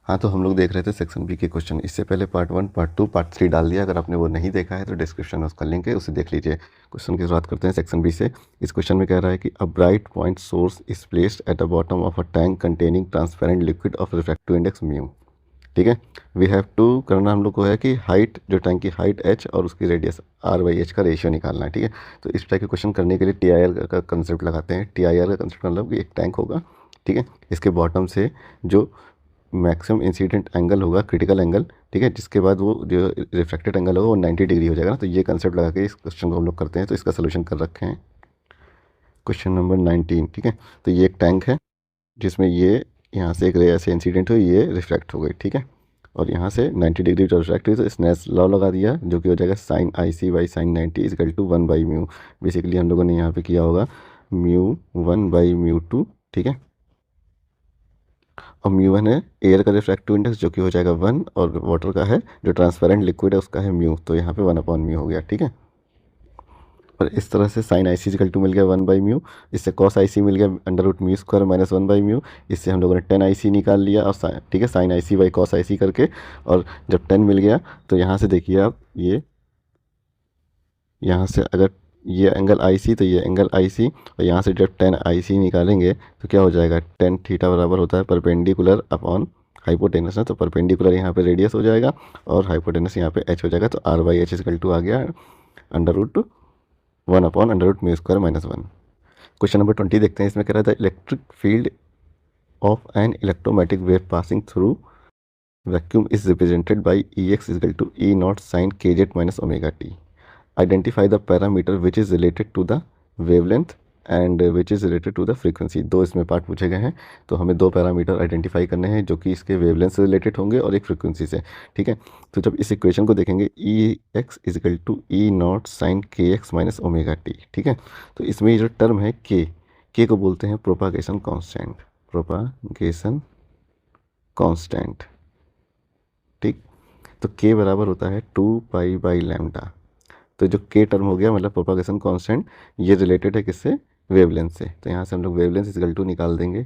हाँ, तो हम लोग देख रहे थे सेक्शन बी के क्वेश्चन। इससे पहले पार्ट 1, पार्ट 2, पार्ट 3 डाल दिया। अगर आपने वो नहीं देखा है तो डिस्क्रिप्शन में उसका लिंक है, उसे देख लीजिए। क्वेश्चन की शुरुआत करते हैं सेक्शन बी से। इस क्वेश्चन में कह रहा है कि a bright point source is placed at the bottom of a tank containing transparent liquid of refractive index mu. ठीक है, वी हैव टू करना हम लोग को है कि हाइट, जो टैंक की हाइट h और उसकी रेडियस r/h का रेशियो निकालना है। ठीक है, तो इस टाइप के क्वेश्चन करने के लिए टी आई आर का कंसेप्ट लगाते हैं। टी आई आर का कंसेप्ट मतलब कि एक टैंक होगा, ठीक है, इसके बॉटम से जो मैक्सिमम इंसिडेंट एंगल होगा, क्रिटिकल एंगल, ठीक है, जिसके बाद वो जो रिफ्लेक्टेड एंगल होगा वो 90 डिग्री हो जाएगा ना। तो ये कंसेप्ट लगा के इस क्वेश्चन को हम लोग करते हैं। तो इसका सोल्यूशन कर रखे हैं क्वेश्चन नंबर 19। ठीक है, तो ये एक टैंक है जिसमें ये यहाँ से एक रे ऐसे इंसिडेंट हुई, ये रिफ्लेक्ट हो गई, ठीक है, और यहाँ से 90 डिग्री जो रिफ्लेक्ट हुई, तो स्नेल्स लॉ लगा दिया, जो कि हो जाएगा sine I C by sine 90 is equal to 1/μ। Basically हम लोगों ने यहाँ पे किया होगा μ1/μ2, ठीक है, और μ1 है एयर का रिफ्रैक्टिव इंडेक्स जो कि हो जाएगा 1, और वाटर का है जो ट्रांसपेरेंट लिक्विड है उसका है म्यू, तो यहाँ पे 1/μ हो गया, ठीक है। और इस तरह से sine I C equal to मिल गया 1/μ, इससे कॉस आई सी मिल गया √μ² माइनस 1/μ। इससे हम लोगों ने टेन आई सी निकाल लिया, और ठीक है, sine I C by cos I C करके। और जब 10 मिल गया तो यहाँ से देखिए आप, ये यहाँ से अगर ये एंगल आई सी तो ये एंगल आई सी, और यहाँ से जब 10 आई सी निकालेंगे तो क्या हो जाएगा, 10 थीटा बराबर होता है परपेंडिकुलर अपॉन हाइपोटेनस ना। तो परपेंडिकुलर यहाँ पे रेडियस हो जाएगा और हाइपोटेनस यहाँ पे एच हो जाएगा। तो r/h इक्वल टू आ गया √1/√μ² माइनस 1। क्वेश्चन नंबर 20 देखते हैं। इसमें कह रहा था electric field of an electromagnetic wave passing through vacuum is represented by Ex equal to E0 sine kz minus omega t. Identify the parameter which is related to the wavelength and which is related to the frequency. दो इसमें part पूछे गए हैं, तो हमें दो parameter identify करने हैं जो कि इसके वेवलेंथ से रिलेटेड होंगे और एक फ्रीक्वेंसी से, ठीक है। तो जब इस इक्वेशन को देखेंगे Ex equal to E0 sine kx minus omega t, ठीक है, तो इसमें ये जो टर्म है के को बोलते हैं प्रोपागेशन कांस्टेंट, प्रोपागेशन कांस्टेंट, ठीक। तो के बराबर होता है 2π/λ। तो जो के टर्म हो गया मतलब प्रोपागेशन कांस्टेंट, ये रिलेटेड है किससे, वेवलेंथ से। तो यहाँ से हम लोग वेवलेंथ इक्वल टू निकाल देंगे,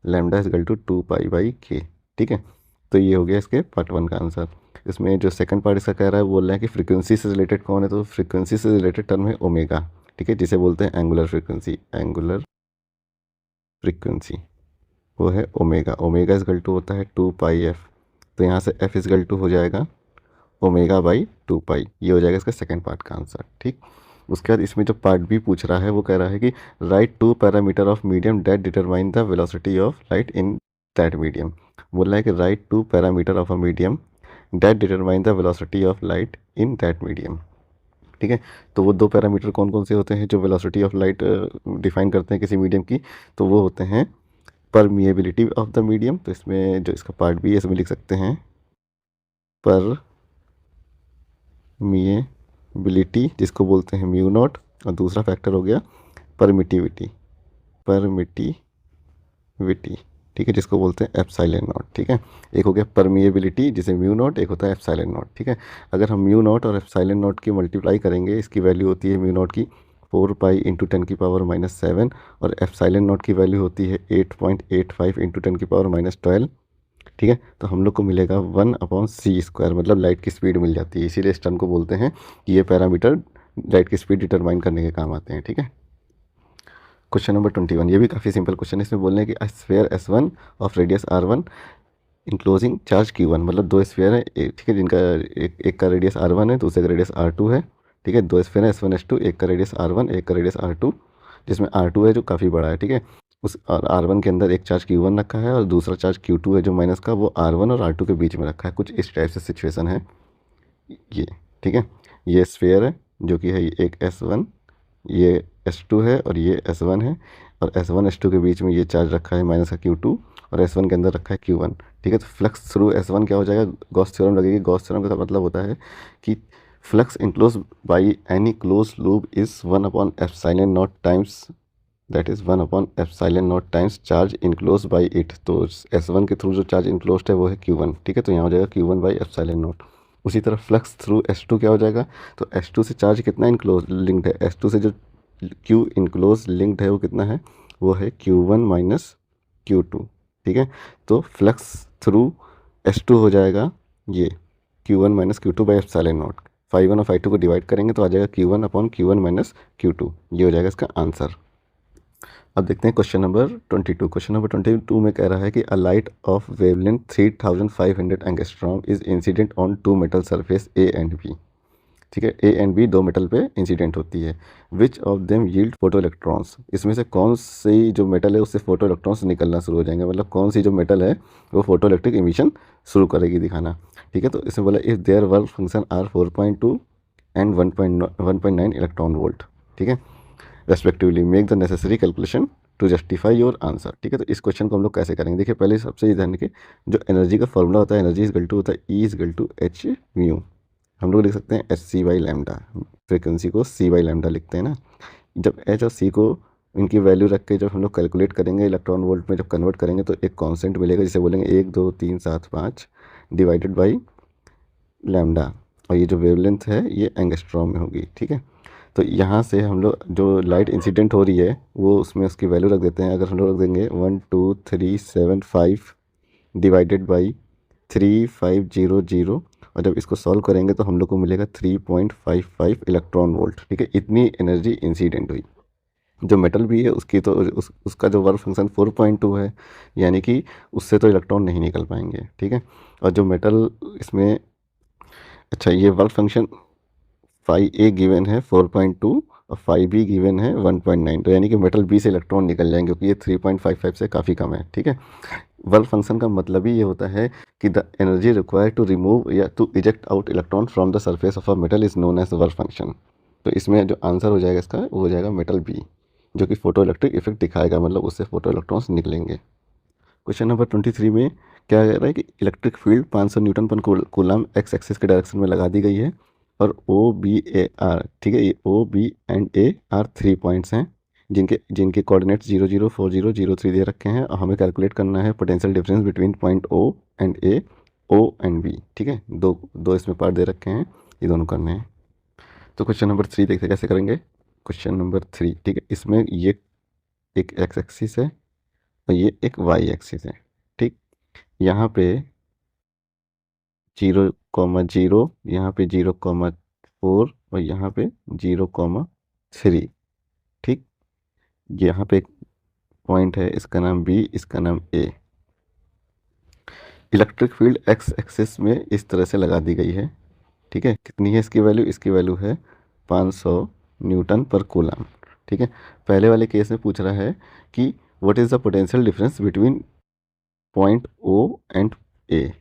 लैम्डा इक्वल टू 2π/k, ठीक है। तो ये हो गया इसके पार्ट 1 का आंसर। इसमें जो सेकंड पार्ट इसका कह रहा है, बोल रहा है कि फ्रीक्वेंसी से रिलेटेड कौन है, तो फ्रीक्वेंसी से रिलेटेड टर्म है ओमेगा, ठीक है, जिसे बोलते हैं एंगुलर फ्रीक्वेंसी। एंगुलर फ्रीक्वेंसी वो है ओमेगा। ओमेगा इक्वल टू होता है 2πf। तो यहाँ से f इक्वल टू हो जाएगा ω/2π। ये हो जाएगा इसका सेकंड पार्ट का आंसर, ठीक। उसके बाद इसमें जो पार्ट बी पूछ रहा है वो कह रहा है कि right 2 parameter of medium that determine the velocity of light in that medium. बोल रहा है कि right 2 parameter of a medium that determine the velocity of light in that medium, ठीक है। तो वो दो पैरामीटर कौन कौन से होते हैं जो वेलोसिटी ऑफ लाइट डिफाइन करते हैं किसी मीडियम की, तो वो होते हैं परमिएबिलिटी ऑफ द मीडियम। तो इसमें जो इसका पार्ट बी है इसमें लिख सकते हैं परमिएबिलिटी, जिसको बोलते हैं μ0, और दूसरा फैक्टर हो गया परमिटिविटी, परमिटिविटी, ठीक है, जिसको बोलते हैं ε0, ठीक है। एक हो गया परमिएबिलिटी जिसे μ0, एक होता है ε0, ठीक है। अगर हम μ0 और ε0 की मल्टीप्लाई करेंगे, इसकी वैल्यू होती है μ0 की 4π × 10⁻⁷ और ε0 की वैल्यू होती है 8.85 × 10⁻12, ठीक है। तो हम लोग को मिलेगा 1/c², मतलब लाइट की स्पीड मिल जाती है। इसीलिए इस टर्म को बोलते हैं कि ये पैरामीटर लाइट की स्पीड डिटरमाइन करने के काम आते हैं, ठीक है। क्वेश्चन नंबर 21, ये भी काफ़ी सिंपल क्वेश्चन है। इसमें बोलने हैं कि a sphere S1 of radius R1 enclosing charge Q1, मतलब दो स्फीयर है, ठीक है, जिनका एक का रेडियस R1 है, दूसरे का रेडियस R2 है, ठीक है। दो स्फीयर है S1 S2, एक का रेडियस R1, एक का रेडियस R2, जिसमें R2 है जो काफ़ी बड़ा है, ठीक है। उस R1 के अंदर एक चार्ज Q1 रखा है और दूसरा चार्ज Q2 है जो माइनस का, वो R1 और R2 के बीच में रखा है। कुछ इस टाइप से सिचुएशन है ये, ठीक है। ये स्फीयर है जो कि है एक S1, ये S2 है और ये S1 है, और S1 S2 के बीच में ये चार्ज रखा है माइनस का Q2, और S1 के अंदर रखा है Q1, ठीक है। तो फ्लक्स थ्रू S1 क्या हो जाएगा, गॉस थ्योरम लगेगी। गॉस थ्योरम का मतलब होता है कि flux enclose by any close loop is 1/ε0 times, that is 1/ε0 times charge enclose by it. तो S1 के थ्रू जो चार्ज इनक्लोज है वो है Q1, ठीक है। तो यहाँ हो जाएगा Q1/ε0। उसी तरह फ्लक्स थ्रू S2 क्या हो जाएगा, तो S2 से चार्ज कितना इनक्लोज लिंक्ड है, S2 से जो Q इनक्लोज लिंक्ड है वो कितना है, वो है Q1 - Q2, ठीक है। तो फ्लक्स थ्रू S2 हो जाएगा ये Q1 minus Q2 by epsilon naught. Phi 1 और फाई 2 को डिवाइड करेंगे तो आ जाएगा Q1 upon Q1 minus Q2। ये हो जाएगा इसका आंसर। अब देखते हैं क्वेश्चन नंबर 22। क्वेश्चन नंबर 22 में कह रहा है कि a light of wavelength 3500 angstrom is incident on two metal surface A and B. ठीक है, ए एंड बी दो मेटल पे इंसिडेंट होती है। Which of them yield photo electrons, इसमें से कौन सी जो मेटल है उससे फोटो इलेक्ट्रॉन्स निकलना शुरू हो जाएंगे, मतलब कौन सी जो मेटल है वो फोटो इलेक्ट्रिक इमिशन शुरू करेगी दिखाना। ठीक है, तो इसमें बोला if there work function are 4.2 and 1.9 electron volt, ठीक है, respectively make the necessary calculation to justify your answer. ठीक है, तो इस क्वेश्चन को हम लोग कैसे करेंगे, देखिए पहले सबसे ये ध्यान रखिए, जो एनर्जी का फॉर्मूला होता है, एनर्जी इज टू होता है E is to h mu. हम लोग लिख सकते हैं h c by lambda, frequency को सी बाई लैम्डा लिखते हैं ना। जब एच और सी को इनकी वैल्यू रख के जब हम लोग कैलकुलेट करेंगे इलेक्ट्रॉन वोल्ट में जब कन्वर्ट करेंगे तो एक कांस्टेंट मिलेगा, जिसे बोलेंगे 1 2 3 7 5 डिवाइडेड बाई लैम्डा, और ये जो वेवलेंथ है ये एंगस्ट्रॉम में होगी। ठीक है, तो यहाँ से हम लोग जो लाइट इंसिडेंट हो रही है वो उसमें उसकी वैल्यू रख देते हैं। अगर हम लोग रख देंगे 12375 डिवाइडेड बाई 3500, और जब इसको सॉल्व करेंगे तो हम लोग को मिलेगा 3.55 इलेक्ट्रॉन वोल्ट। ठीक है, इतनी एनर्जी इंसिडेंट हुई। जो मेटल भी है उसकी तो उसका जो वर्क फंक्शन 4.2 है, यानी कि उससे तो इलेक्ट्रॉन नहीं निकल पाएंगे। ठीक है, और जो मेटल इसमें, अच्छा ये वर्क फंक्शन फाई ए गिवन है 4.2 और फाई बी गिवन है 1.9, तो यानी कि मेटल बी से इलेक्ट्रॉन निकल जाएंगे क्योंकि ये 3.55 से काफ़ी कम है। ठीक है, वर्क फंक्शन का मतलब ही ये होता है कि the energy required to remove या to eject out electron from the surface of a metal is known as work function. तो इसमें जो आंसर हो जाएगा इसका वो हो जाएगा मेटल बी, जो कि फोटो इलेक्ट्रिक इफेक्ट दिखाएगा, मतलब उससे फोटो इलेक्ट्रॉन्स निकलेंगे। क्वेश्चन नंबर 23 में क्या कह रहा है कि इलेक्ट्रिक फील्ड 500 न्यूटन पर कूलम एक्स एक्सिस के डायरेक्शन में लगा दी गई है, और ओ बी ए आर, ठीक है, ये O B and A are 3 points हैं जिनके जिनके कोऑर्डिनेट्स 004003 दे रखे हैं, और हमें कैलकुलेट करना है potential difference between point O and A, O and B. ठीक है, दो दो इसमें पार्ट दे रखे हैं, ये दोनों करने हैं। तो क्वेश्चन नंबर 3 देखते हैं कैसे करेंगे। क्वेश्चन नंबर 3, ठीक है, इसमें ये एक एक्स एक्सिस है और ये एक वाई एक्सिस है। ठीक, यहाँ पे 0,0, यहाँ पे 0,4 और यहाँ पे 0,3। ठीक, यहाँ पे एक पॉइंट है, इसका नाम बी, इसका नाम ए। इलेक्ट्रिक फील्ड एक्स एक्सिस में इस तरह से लगा दी गई है। ठीक है, कितनी है इसकी वैल्यू है 500 न्यूटन पर कूलम। ठीक है, पहले वाले केस में पूछ रहा है कि what is the potential difference between point O and A.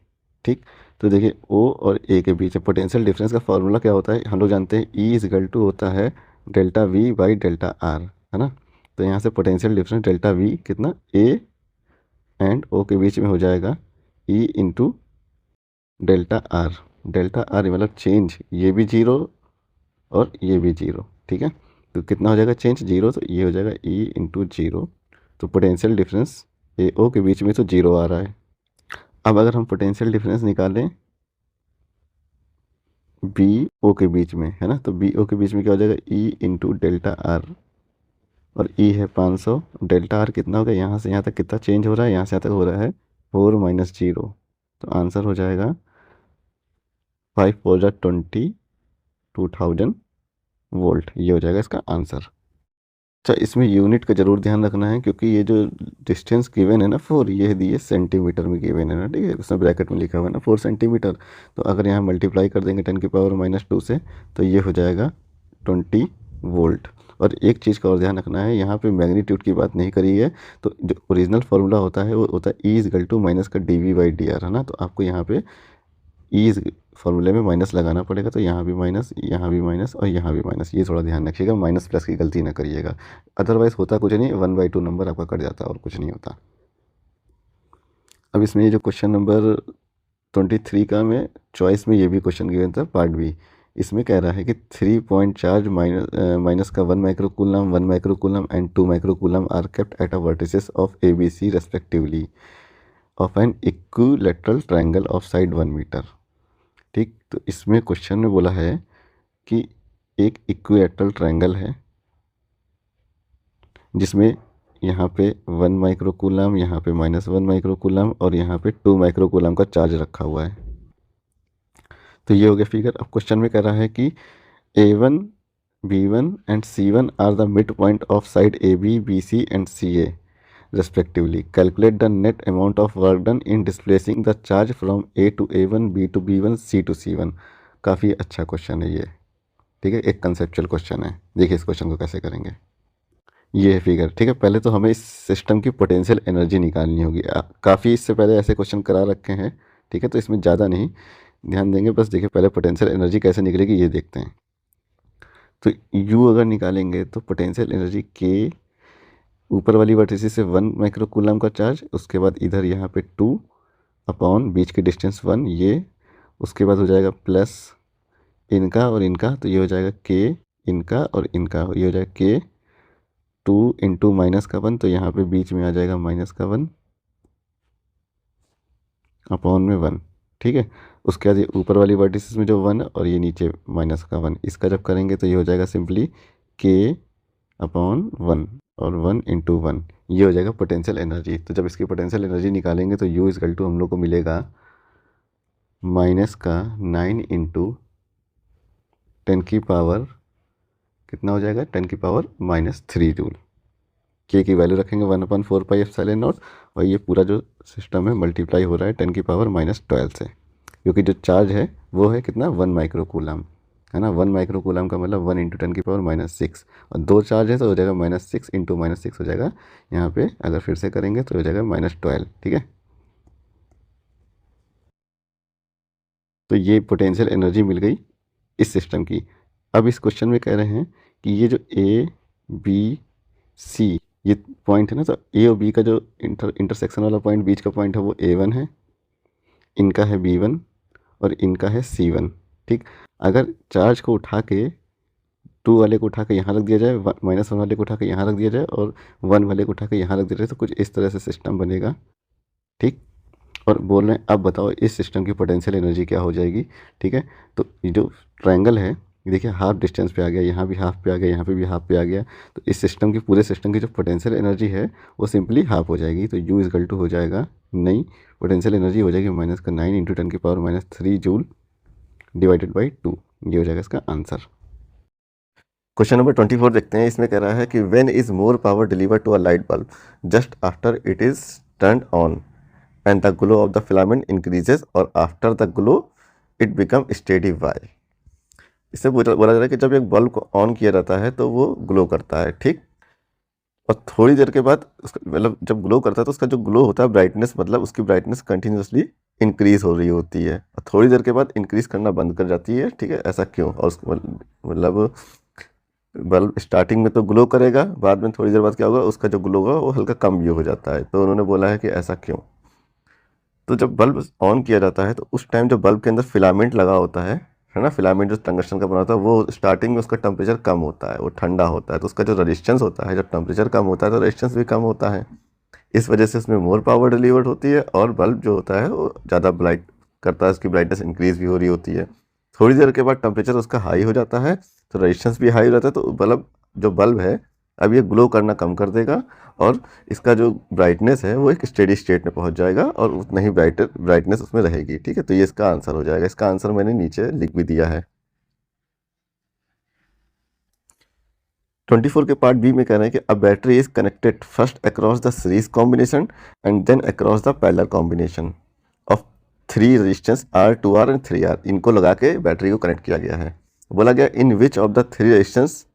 ठीक, तो देखिए ओ और ए के बीच में पोटेंशियल डिफरेंस का फॉर्मूला क्या होता है, हम लोग जानते हैं ई इज इक्वल टू होता है delta we by delta R, है ना। तो यहाँ से पोटेंशियल डिफरेंस डेल्टा वी कितना ए एंड ओ के बीच में हो जाएगा E into delta R. Delta R मतलब चेंज, ये भी जीरो और ये भी जीरो। ठीक है, तो कितना हो जाएगा चेंज जीरो, तो ये हो जाएगा ई इंटू जीरो। तो पोटेंशियल डिफरेंस ए ओ के बीच में तो जीरो आ रहा है। अब अगर हम पोटेंशियल डिफरेंस निकालें बी ओ के बीच में, है ना, तो बी ओ के बीच में क्या हो जाएगा ई इंटू डेल्टा आर, और ई है 500, डेल्टा आर कितना हो गया, यहाँ से यहाँ तक कितना चेंज हो रहा है, यहाँ से यहाँ तक हो रहा है 4 माइनस 0, तो आंसर हो जाएगा 5 4 जा 20 2000 वोल्ट। ये हो जाएगा इसका आंसर। अच्छा, इसमें यूनिट का जरूर ध्यान रखना है क्योंकि ये जो डिस्टेंस गिवन है ना 4, ये दिए सेंटीमीटर में गिवन है ना। ठीक है, उसमें ब्रैकेट में लिखा हुआ है ना 4 सेंटीमीटर, तो अगर यहाँ मल्टीप्लाई कर देंगे 10⁻⁻² से तो ये हो जाएगा 20 वोल्ट। और एक चीज़ का और ध्यान रखना है, यहाँ पे मैग्नीट्यूड की बात नहीं करी है, तो जो ओरिजिनल फार्मूला होता है वो होता है E is equal to minus का D V by D R, है ना। तो आपको यहाँ पे ई फॉर्मूले में माइनस लगाना पड़ेगा, तो यहाँ भी माइनस, यहाँ भी माइनस और यहाँ भी माइनस, ये थोड़ा ध्यान रखिएगा, माइनस प्लस की गलती ना करिएगा। अदरवाइज होता कुछ नहीं, 1/2 नंबर आपका कट जाता है और कुछ नहीं होता। अब इसमें ये जो क्वेश्चन नंबर 23 का मैं चॉइस में ये भी क्वेश्चन गिवन था पार्ट बी, इसमें कह रहा है कि 3 पॉइंट चार्ज माइनस का 1 microcoulomb 1 microcoulomb and 2 microcoulomb are kept at a vertices of A B C respectively of an equilateral triangle of side 1 metre. ठीक, तो इसमें क्वेश्चन में बोला है कि एक इक्विलैटरल ट्रायंगल है जिसमें यहाँ पे 1 माइक्रोकूलम, यहाँ पे -1 माइक्रोकूलम और यहाँ पे 2 माइक्रोकूलम का चार्ज रखा हुआ है। तो ये हो गया फिगर। अब क्वेश्चन में कह रहा है कि A1, B1 and C1 are the mid point of side AB, BC and CA respectively. Calculate the net amount of work done in displacing the charge from A to A1, B to B1, C to C1. काफ़ी अच्छा question है ये, ठीक है, एक conceptual question है। देखिए इस क्वेश्चन को कैसे करेंगे। ये है फिगर, ठीक है। पहले तो हमें इस सिस्टम की पोटेंशियल एनर्जी निकालनी होगी। काफ़ी इससे पहले ऐसे क्वेश्चन करा रखे हैं, ठीक है, तो इसमें ज़्यादा नहीं ध्यान देंगे, बस देखिए पहले पोटेंशियल एनर्जी कैसे निकलेगी ये देखते हैं। तो U अगर निकालेंगे तो पोटेंशियल एनर्जी के ऊपर वाली वर्टिसेस से 1 माइक्रोकूलम का चार्ज, उसके बाद इधर यहाँ पे 2 अपॉन बीच की डिस्टेंस 1 ये, उसके बाद हो जाएगा प्लस इनका और इनका, तो ये हो जाएगा के इनका और इनका, ये हो जाएगा के 2 इंटू माइनस का 1, तो यहाँ पे बीच में आ जाएगा माइनस का 1 अपॉन में 1, ठीक है। उसके बाद ये ऊपर वाली वर्टिसेस में जो 1 और ये नीचे माइनस का 1, इसका जब करेंगे तो ये हो जाएगा सिंपली के अपॉन 1 और 1 इंटू 1, ये हो जाएगा पोटेंशियल एनर्जी। तो जब इसकी पोटेंशियल एनर्जी निकालेंगे तो U इक्वल टू हम लोग को मिलेगा माइनस का 9 इंटू 10 की पावर कितना हो जाएगा, 10 की पावर -3 जूल। के की वैल्यू रखेंगे 1/4 पाई एप्सिलॉन नॉट और ये पूरा जो सिस्टम है मल्टीप्लाई हो रहा है 10 की पावर -12 से, क्योंकि जो चार्ज है वो है कितना 1 माइक्रोकूलम, है ना। 1 माइक्रोकूलम का मतलब 1 इंटू 10 की पावर -6 और 2 चार्ज है तो हो जाएगा -6 इंटू -6 हो जाएगा, यहाँ पे अगर फिर से करेंगे तो हो जाएगा -12, ठीक है। तो ये पोटेंशियल एनर्जी मिल गई इस सिस्टम की। अब इस क्वेश्चन में कह रहे हैं कि ये जो A, B, C ये पॉइंट है ना, तो A और B का जो इंटरसेक्शन वाला पॉइंट बीच का पॉइंट है वो A1 है, इनका है B1 और इनका है C1, ठीक। अगर चार्ज को उठा के 2 वाले को उठा के यहाँ रख दिया जाए, -1 वाले को उठा के यहाँ रख दिया जाए और 1 वाले को उठा के यहाँ रख दिया जाए, तो कुछ इस तरह से सिस्टम बनेगा, ठीक। और बोल रहे हैं अब बताओ इस सिस्टम की पोटेंशियल एनर्जी क्या हो जाएगी, ठीक है। तो ये जो ट्रायंगल है देखिए हाफ डिस्टेंस पे आ गया, यहाँ भी हाफ पे आ गया, यहाँ पे भी हाफ पे आ गया, तो इस सिस्टम की पूरे सिस्टम की जो पोटेंशियल एनर्जी है वो सिंपली हाफ हो जाएगी। तो U इक्वल टू हो जाएगा, नई पोटेंशियल एनर्जी हो जाएगी माइनस का 9 इंटू 10 की पावर -3 जूल डिवाइडेड बाई 2, ये हो जाएगा इसका आंसर। क्वेश्चन नंबर 24 देखते हैं। इसमें कह रहा है कि when is more power deliver to a light bulb just after it is turned on and the glow of the filament increases और after the glow it become steady why. इससे बोला जा रहा है कि जब एक बल्ब को ऑन किया जाता है तो वो ग्लो करता है, ठीक, और थोड़ी देर के बाद उसका मतलब जब ग्लो करता है तो उसका जो ग्लो होता है ब्राइटनेस, मतलब उसकी ब्राइटनेस कंटिन्यूसली इंक्रीज हो रही होती है और थोड़ी देर के बाद इंक्रीज करना बंद कर जाती है, ठीक है। ऐसा क्यों? और उसको मतलब बल्ब स्टार्टिंग में तो ग्लो करेगा, बाद में थोड़ी देर बाद क्या होगा, उसका जो ग्लो होगा वो हल्का कम भी हो जाता है। तो उन्होंने बोला है कि ऐसा क्यों। तो जब बल्ब ऑन किया जाता है तो उस टाइम जो बल्ब के अंदर फिलामेंट लगा होता है ना, फिलामेंट जो टंगस्टन का बना होता है, वो स्टार्टिंग में उसका टेम्परेचर कम होता है, वो ठंडा होता है, तो उसका जो रेजिस्टेंस होता है, जब टेम्परेचर कम होता है तो रेजिस्टेंस भी कम होता है। इस वजह से उसमें मोर पावर डिलीवर्ड होती है और बल्ब जो होता है वो ज़्यादा ब्राइट करता है, उसकी ब्राइटनेस इंक्रीज भी हो रही होती है। थोड़ी देर के बाद टेम्परेचर उसका हाई हो जाता है तो रेजिस्टेंस भी हाई हो जाता है, तो बल्ब है अब ये ग्लो करना कम कर देगा और इसका जो ब्राइटनेस है वो एक स्टेडी स्टेट में पहुंच जाएगा और उतना ही ब्राइटनेस उसमें रहेगी, ठीक है। तो ये इसका आंसर हो जाएगा। इसका आंसर मैंने नीचे लिख भी दिया है। 24 के पार्ट बी में कह रहे हैं कि a battery is connected first across the series combination and then across the parallel combination of 3 resistance R, 2R and 3R। इनको लगा के बैटरी को कनेक्ट किया गया है। बोला गया in which of the 3 resistance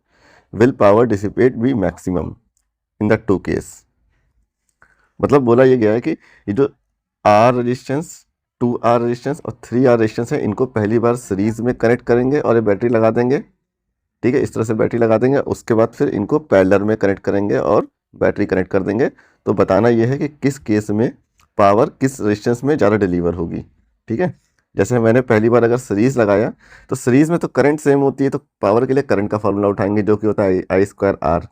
will power dissipate be maximum in the 2 case. मतलब बोला ये गया है कि ये जो R रेजिस्टेंस, 2R रेजिस्टेंस और 3R रेजिस्टेंस है, इनको पहली बार सीरीज में कनेक्ट करेंगे और ये बैटरी लगा देंगे, ठीक है। इस तरह से बैटरी लगा देंगे, उसके बाद फिर इनको पैरेलल में कनेक्ट करेंगे और बैटरी कनेक्ट कर देंगे। तो बताना यह है कि किस केस में पावर किस रेजिस्टेंस में ज़्यादा डिलीवर होगी, ठीक है। जैसे मैंने पहली बार अगर सीरीज लगाया तो सीरीज में तो करंट सेम होती है, तो पावर के लिए करंट का फॉर्मूला उठाएंगे जो कि होता है I²R,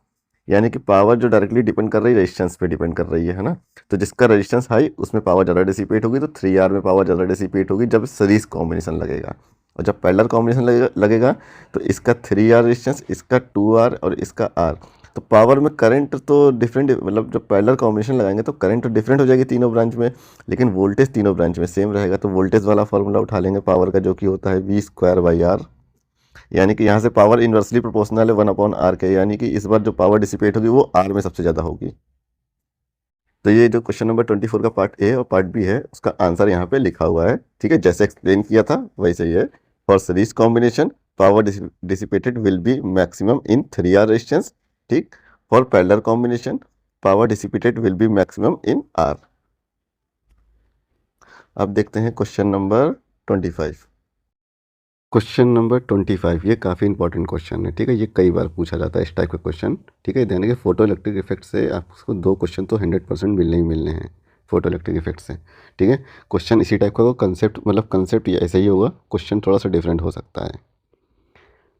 यानी कि पावर जो डायरेक्टली डिपेंड कर रही है रेजिस्टेंस पे डिपेंड कर रही है ना। तो जिसका रेजिस्टेंस हाई उसमें पावर ज़्यादा डिसिपेट होगी, तो 3R में पावर ज़्यादा डिसिपेट होगी जब सीरीज कॉम्बिनेशन लगेगा। और जब पैरेलल कॉम्बिनेशन लगेगा तो इसका 3R रेजिस्टेंस, इसका 2R और इसका R, तो पावर में करंट तो डिफरेंट, मतलब जब पैरेलल कॉम्बिनेशन लगाएंगे तो करंट तो डिफरेंट हो जाएगी तीनों ब्रांच में, लेकिन वोल्टेज तीनों ब्रांच में सेम रहेगा। तो वोल्टेज वाला फॉर्मूला उठा लेंगे पावर का, जो कि होता है V²/R, यानी कि यहाँ से पावर इन्वर्सली प्रोपोर्शनल है 1/R के, यानी कि इस बार जो पावर डिसिपेट होगी वो R में सबसे ज़्यादा होगी। तो ये जो क्वेश्चन नंबर 24 का पार्ट ए और पार्ट बी है, उसका आंसर यहाँ पे लिखा हुआ है, ठीक है, जैसे एक्सप्लेन किया था वैसे ही है। For series combination power dissipated will be maximum in 3R resistance, ठीक। For parallel combination power dissipated will be maximum in R। अब देखते हैं क्वेश्चन नंबर 25। क्वेश्चन नंबर 25 ये काफ़ी इंपॉर्टेंट क्वेश्चन है, ठीक है, ये कई बार पूछा जाता है इस टाइप का क्वेश्चन, ठीक है। यानी कि फोटो इलेक्ट्रिक इफेक्ट से आपको 2 क्वेश्चन तो 100% मिलने ही मिलने हैं फोटो इलेक्ट्रिक इफेक्ट से, ठीक है। क्वेश्चन इसी टाइप का होगा, कंसेप्ट मतलब कंसेप्ट ऐसा ही होगा, क्वेश्चन थोड़ा सा डिफरेंट हो सकता है।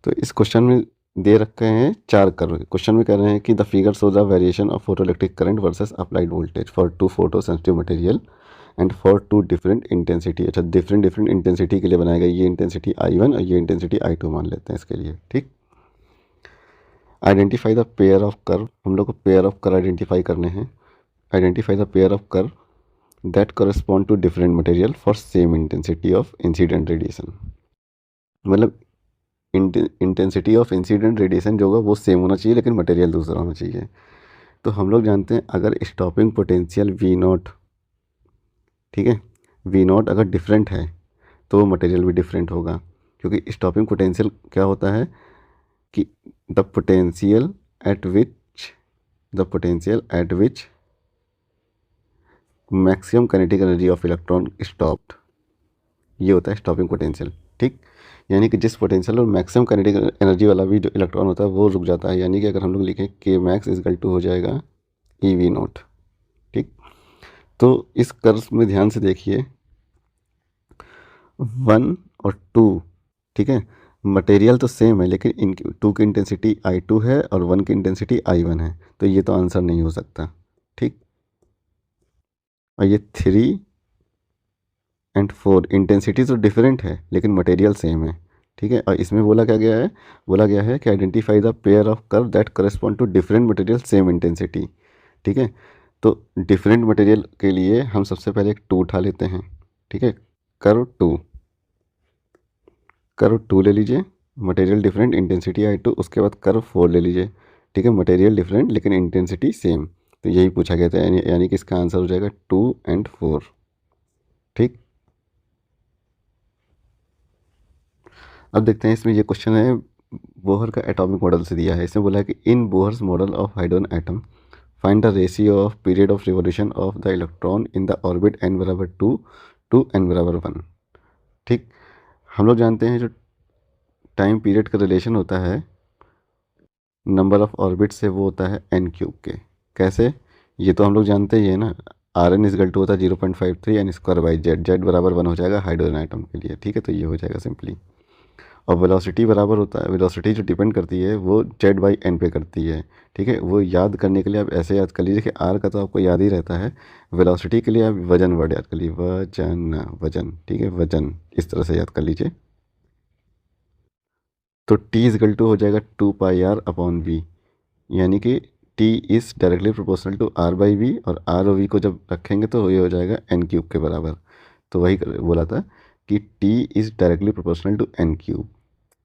तो इस क्वेश्चन में दे रखे हैं 4 कर्व। क्वेश्चन में कह रहे हैं कि the figure show the variation of photo electric current versus applied voltage for 2 photo sensitive material and for 2 different intensity. अच्छा, डिफरेंट इंटेंसिटी के लिए बनाया गया, ये इंटेंसिटी I1 और ये इंटेंसिटी I2 मान लेते हैं इसके लिए, ठीक। Identify the pair of curve, हम लोग को पेयर ऑफ कर्व आइडेंटिफाई करने हैं। Identify the pair of curve that correspond to different material for same intensity of incident radiation. मतलब इंटेंसिटी ऑफ इंसिडेंट रेडिएशन जो होगा वो सेम होना चाहिए, लेकिन मटेरियल दूसरा होना चाहिए। तो हम लोग जानते हैं अगर स्टॉपिंग पोटेंशियल V0, ठीक है, V0 अगर डिफरेंट है तो वो मटेरियल भी डिफरेंट होगा, क्योंकि स्टॉपिंग पोटेंशियल क्या होता है कि the potential at which maximum kinetic energy of electron stopped, ये होता है स्टॉपिंग पोटेंशियल, ठीक। यानी कि जिस पोटेंशियल और मैक्सिमम काइनेटिक एनर्जी वाला भी जो इलेक्ट्रॉन होता है वो रुक जाता है। यानी कि अगर हम लोग लिखें K max = हो जाएगा EV0, ठीक। तो इस कर्व में ध्यान से देखिए 1 और 2, ठीक है, मटेरियल तो सेम है, लेकिन इन 2 की इंटेंसिटी I2 है और 1 की इंटेंसिटी I1 है, तो ये तो आंसर नहीं हो सकता, ठीक। और ये 3 एंड 4 इंटेंसिटी तो डिफरेंट है लेकिन मटेरियल सेम है, ठीक है। और इसमें बोला क्या गया है, बोला गया है कि identify the pair of curve that correspond to different material same intensity, ठीक है। तो डिफरेंट मटेरियल के लिए हम सबसे पहले एक 2 उठा लेते हैं, ठीक है, कर्व 2 ले लीजिए, मटेरियल डिफरेंट इंटेंसिटी I2, उसके बाद कर्व 4 ले लीजिए, ठीक है, मटेरियल डिफरेंट लेकिन इंटेंसिटी सेम। तो यही पूछा गया था, यानी कि इसका आंसर हो जाएगा 2 एंड 4, ठीक। अब देखते हैं इसमें ये क्वेश्चन है बोहर का एटॉमिक मॉडल से दिया है। इसमें बोला है कि in Bohr's model of hydrogen atom find the ratio of period of revolution of the electron in the orbit n = 2 to n = 1, ठीक। हम लोग जानते हैं जो टाइम पीरियड का रिलेशन होता है नंबर ऑफ ऑर्बिट से, वो होता है n³ के। कैसे, ये तो हम लोग जानते ही है ना, Rn = होता है 0.53 n²/z, z बराबर 1 हो जाएगा हाइड्रोजन आइटम के लिए, ठीक है। तो ये हो जाएगा सिंपली। और वेलोसिटी बराबर होता है, वेलोसिटी जो डिपेंड करती है वो z/n पे करती है, ठीक है। वो याद करने के लिए आप ऐसे याद कर लीजिए कि r का तो आपको याद ही रहता है, वेलोसिटी के लिए आप वजन वर्ड याद कर लीजिए, वजन, ठीक है, वजन, इस तरह से याद कर लीजिए। तो t = हो जाएगा 2πr/v, यानी कि t is directly proportional to r/v, और r और v को जब रखेंगे तो ये हो जाएगा n³ के बराबर। तो वही बोला था कि t is directly proportional to n³,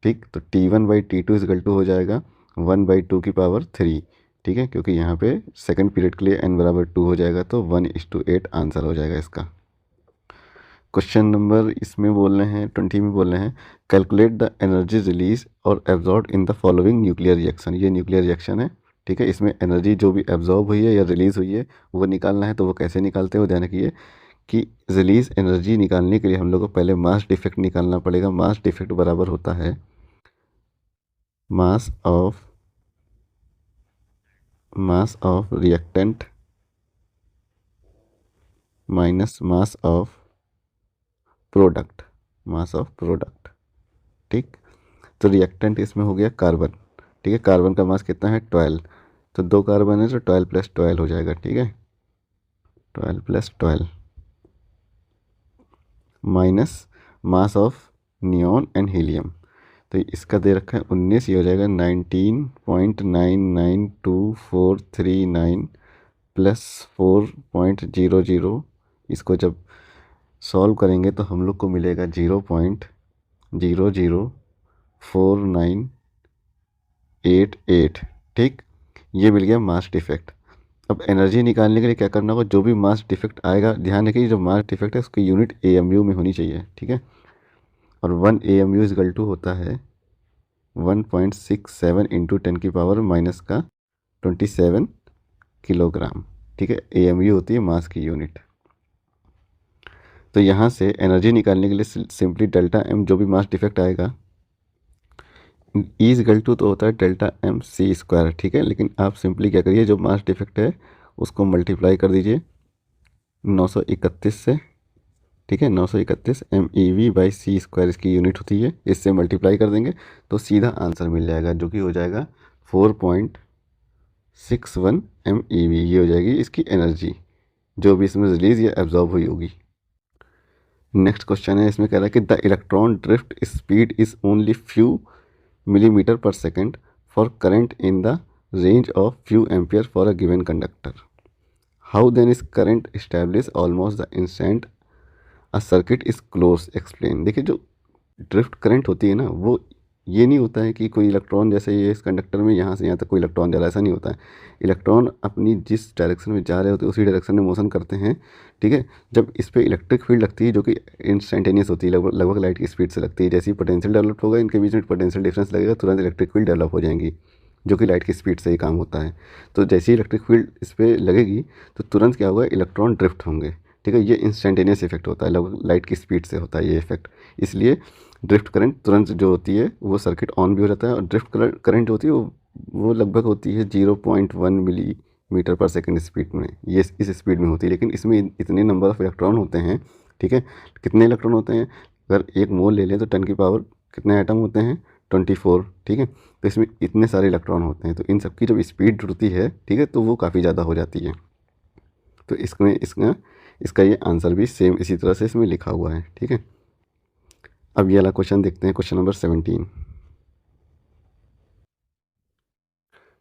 ठीक। तो T1/T2 = हो जाएगा 1/2⁻3, ठीक है, क्योंकि यहाँ पे सेकंड पीरियड के लिए n = 2 हो जाएगा, तो 1:8 आंसर हो जाएगा इसका। क्वेश्चन नंबर इसमें बोल रहे हैं 20 में बोल रहे हैं कैलकुलेट द एनर्जी रिलीज और absorb in the following nuclear reaction. ये न्यूक्लियर रिएक्शन है, ठीक है। इसमें एनर्जी जो भी एब्जॉर्ब हुई है या रिलीज़ हुई है वो निकालना है। तो वो कैसे निकालते हैं वो ध्यान रखिए कि रिलीज एनर्जी निकालने के लिए हम लोग को पहले मास डिफेक्ट निकालना पड़ेगा। मास डिफेक्ट बराबर होता है mass of reactant minus mass of product, ठीक। तो रिएक्टेंट इसमें हो गया कार्बन, ठीक है। कार्बन का मास कितना है 12, तो 2 कार्बन है तो 12 + 12 हो जाएगा, ठीक है, 12 + 12 minus mass of neon and helium. तो इसका दे रखा है 19, ये हो जाएगा 19.992439 प्लस 4.00। इसको जब सॉल्व करेंगे तो हम लोग को मिलेगा 0.004988। ठीक, ये मिल गया मास डिफेक्ट। अब एनर्जी निकालने के लिए क्या करना होगा, जो भी मास डिफेक्ट आएगा, ध्यान रखिए जो मास डिफेक्ट है उसकी यूनिट AMU में होनी चाहिए। ठीक है, और 1 AMU इक्वल टू होता है 1.67 इंटू 10⁻⁻27 किलोग्राम। ठीक है, AMU होती है मास की यूनिट। तो यहाँ से एनर्जी निकालने के लिए सिंपली डेल्टा M जो भी मास डिफेक्ट आएगा, इक्वल टू तो होता है डेल्टा MC²। ठीक है, लेकिन आप सिंपली क्या करिए, जो मास डिफेक्ट है उसको मल्टीप्लाई कर दीजिए 931 से। ठीक है, 931 MeV/c² इसकी यूनिट होती है, इससे मल्टीप्लाई कर देंगे तो सीधा आंसर मिल जाएगा, जो कि हो जाएगा 4.61 MeV। ये हो जाएगी इसकी एनर्जी जो भी इसमें रिलीज या एब्जॉर्ब हुई होगी। नेक्स्ट क्वेश्चन है, इसमें कह रहा है कि the electron drift speed is only few millimeter per second for current in the range of few ampere for a given conductor. How then is current established almost the instant a circuit is closed? Explain। देखिए, जो drift current होती है ना, वो ये नहीं होता है कि कोई इलेक्ट्रॉन, जैसे ये इस कंडक्टर में यहाँ से यहाँ तक कोई इलेक्ट्रॉन जा रहा है, ऐसा नहीं होता है। इलेक्ट्रॉन अपनी जिस डायरेक्शन में जा रहे होते हैं उसी डायरेक्शन में मोशन करते हैं। ठीक है, जब इस पर इलेक्ट्रिक फील्ड लगती है जो कि इंस्टेंटेनियस होती है, लगभग लाइट की स्पीड से लगती है, जैसे ही पोटेंशियल डेवलप होगा, इनके बीच में पोटेंशियल डिफरेंस लगेगा, तुरंत इलेक्ट्रिक फील्ड डेवलप हो जाएंगी, जो कि लाइट की स्पीड से ही काम होता है। तो जैसे ही इलेक्ट्रिक फील्ड इस पर लगेगी तो तुरंत क्या होगा, इलेक्ट्रॉन ड्रिफ्ट होंगे। ठीक है, ये इंस्टेंटेनियस इफेक्ट होता है, लगभग लाइट की स्पीड से होता है ये इफेक्ट। इसलिए ड्रिफ्ट करंट तुरंत जो होती है वो सर्किट ऑन भी हो जाता है, और ड्रिफ्ट करंट जो होती है वो लगभग होती है 0.1 मिलीमीटर पर सेकंड स्पीड में, ये इस स्पीड में होती है। लेकिन इसमें इतने नंबर ऑफ इलेक्ट्रॉन होते हैं। ठीक है, कितने इलेक्ट्रॉन होते हैं, अगर एक मोल ले लें तो 10 की पावर कितने एटम होते हैं, 24। ठीक है, तो इसमें इतने सारे इलेक्ट्रॉन होते हैं, तो इन सबकी जब स्पीड जुड़ती है, ठीक है, तो वो काफ़ी ज़्यादा हो जाती है। तो इसमें इसका ये आंसर भी सेम इसी तरह से इसमें लिखा हुआ है। ठीक है, अब ये वाला क्वेश्चन देखते हैं, क्वेश्चन नंबर 17।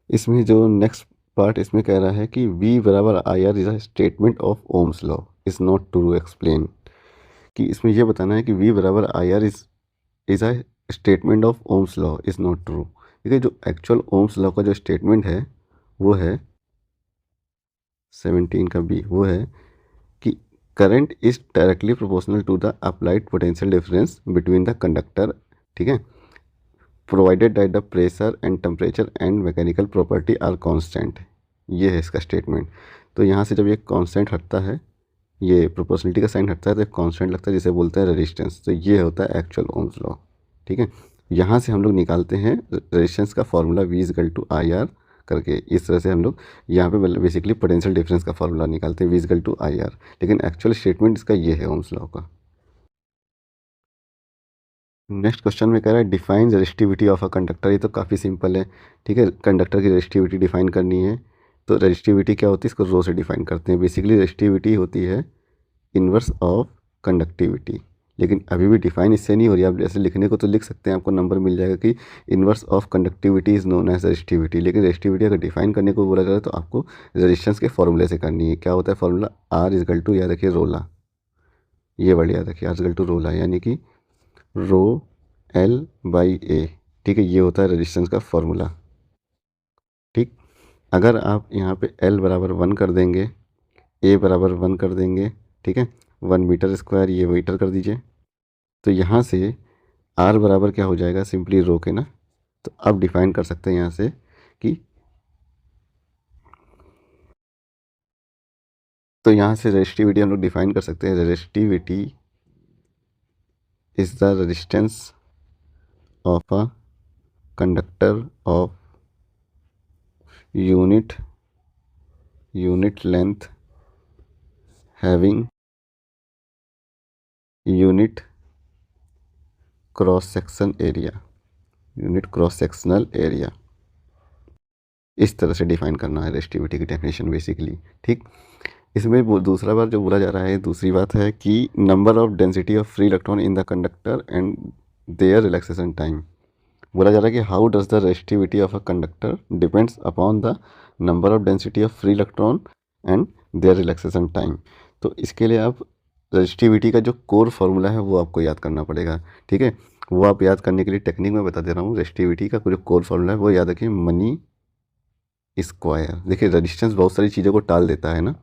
इसमें जो नेक्स्ट पार्ट इसमें कह रहा है कि V बराबर IR is a statement of Ohm's law is not true. Explain. कि इसमें ये बताना है कि V बराबर IR is a statement of Ohm's law is not true. ठीक है, जो एक्चुअल ओम्स लॉ का जो स्टेटमेंट है वो है 17 का B, वो है कि current is directly proportional to the applied potential difference between the conductor. ठीक है, provided that the pressure and temperature and mechanical property are constant. ये है इसका स्टेटमेंट। तो यहाँ से जब ये कांस्टेंट हटता है, ये प्रोपोर्शनलिटी का साइन हटता है, तो एक कांस्टेंट लगता है जिसे बोलते हैं रेजिस्टेंस। तो ये होता है एक्चुअल ओम्स लॉ। ठीक है, यहाँ से हम लोग निकालते हैं रेजिस्टेंस का फॉर्मूला V/IR करके। इस तरह से हम लोग यहाँ पे बेसिकली पोटेंशियल डिफरेंस का फॉर्मूला निकालते हैं V/IR, लेकिन एक्चुअल स्टेटमेंट इसका ये है ओम्स लॉ का। नेक्स्ट क्वेश्चन में कह रहा है define resistivity of a conductor. ये तो काफ़ी सिंपल है। ठीक है, कंडक्टर की रेजिस्टिविटी डिफाइन करनी है, तो रेजिस्टिविटी क्या होती है, इसको रो से डिफाइन करते हैं। बेसिकली रेजिस्टिविटी होती है इन्वर्स ऑफ कंडक्टिविटी, लेकिन अभी भी डिफाइन इससे नहीं हो रही। आप ऐसे लिखने को तो लिख सकते हैं, आपको नंबर मिल जाएगा कि inverse of conductivity is known as resistivity, लेकिन रेजिस्टिविटी अगर डिफाइन करने को बोला जाए तो आपको रेजिस्टेंस के फॉर्मूले से करनी है। क्या होता है फॉर्मूला, R याद रखिए रोला, ये वर्ड याद रखिए, R रोला, यानी कि रो L/A। ठीक है, ये होता है रेजिस्टेंस का फॉर्मूला। ठीक, अगर आप यहाँ पे L बराबर 1 कर देंगे, A बराबर 1 कर देंगे, ठीक है, 1 मीटर स्क्वायर, ये मीटर कर दीजिए, तो यहाँ से R बराबर क्या हो जाएगा, सिंपली रो के ना। तो अब डिफाइन कर सकते हैं यहाँ से कि, तो यहाँ से रेजिस्टिविटी हम लोग डिफाइन कर सकते हैं। Resistivity is the resistance of a conductor of unit length having unit cross section area, unit cross sectional area. इस तरह से डिफाइन करना है रेजिस्टिविटी की डेफिनेशन बेसिकली। ठीक, इसमें वो दूसरा बात जो बोला जा रहा है, दूसरी बात है कि number of density of free electron in the conductor and their relaxation time. बोला जा रहा है कि how does the resistivity of a conductor depends upon the number of density of free electron and their relaxation time. तो इसके लिए आप resistivity का जो कोर फार्मूला है वो आपको याद करना पड़ेगा, ठीक है। वो आप याद करने के लिए टेक्निक में बता दे रहा हूँ। रेजिस्टिविटी का जो कोर फार्मूला है वो याद रखिए, मनी स्क्वायर। देखिए रेजिस्टेंस बहुत सारी चीज़ों को टाल देता है ना,